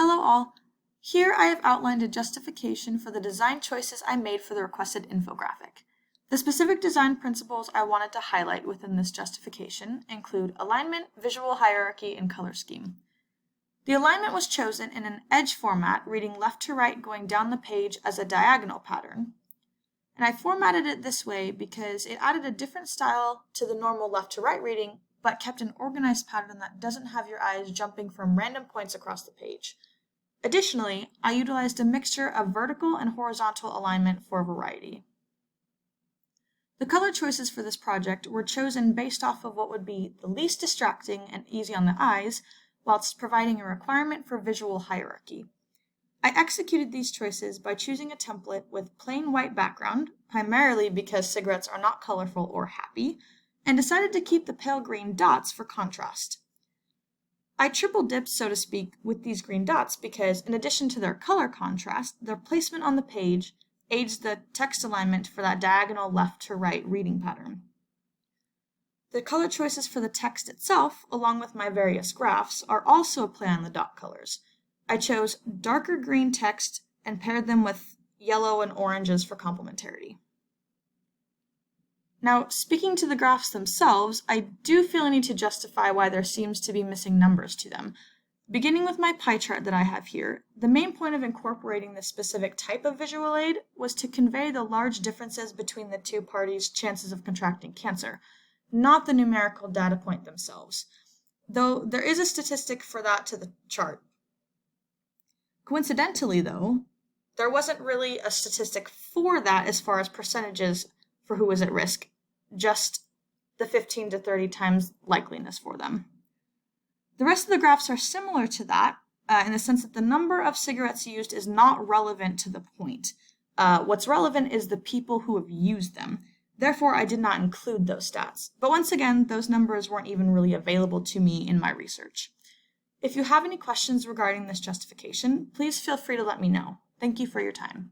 Hello all. Here I have outlined a justification for the design choices I made for the requested infographic. The specific design principles I wanted to highlight within this justification include alignment, visual hierarchy, and color scheme. The alignment was chosen in an edge format reading left to right going down the page as a diagonal pattern. And I formatted it this way because it added a different style to the normal left to right reading, but kept an organized pattern that doesn't have your eyes jumping from random points across the page. Additionally, I utilized a mixture of vertical and horizontal alignment for variety. The color choices for this project were chosen based off of what would be the least distracting and easy on the eyes, whilst providing a requirement for visual hierarchy. I executed these choices by choosing a template with plain white background, primarily because cigarettes are not colorful or happy, and decided to keep the pale green dots for contrast. I triple dipped, so to speak, with these green dots because, in addition to their color contrast, their placement on the page aids the text alignment for that diagonal left to right reading pattern. The color choices for the text itself, along with my various graphs, are also a play on the dot colors. I chose darker green text and paired them with yellow and oranges for complementarity. Now, speaking to the graphs themselves, I do feel I need to justify why there seems to be missing numbers to them. Beginning with my pie chart that I have here, the main point of incorporating this specific type of visual aid was to convey the large differences between the two parties' chances of contracting cancer, not the numerical data point themselves, though there is a statistic for that to the chart. Coincidentally, though, there wasn't really a statistic for that as far as percentages for who was at risk, just the 15 to 30 times likeliness for them. The rest of the graphs are similar to that in the sense that the number of cigarettes used is not relevant to the point. What's relevant is the people who have used them. Therefore, I did not include those stats. But once again, those numbers weren't even really available to me in my research. If you have any questions regarding this justification, please feel free to let me know. Thank you for your time.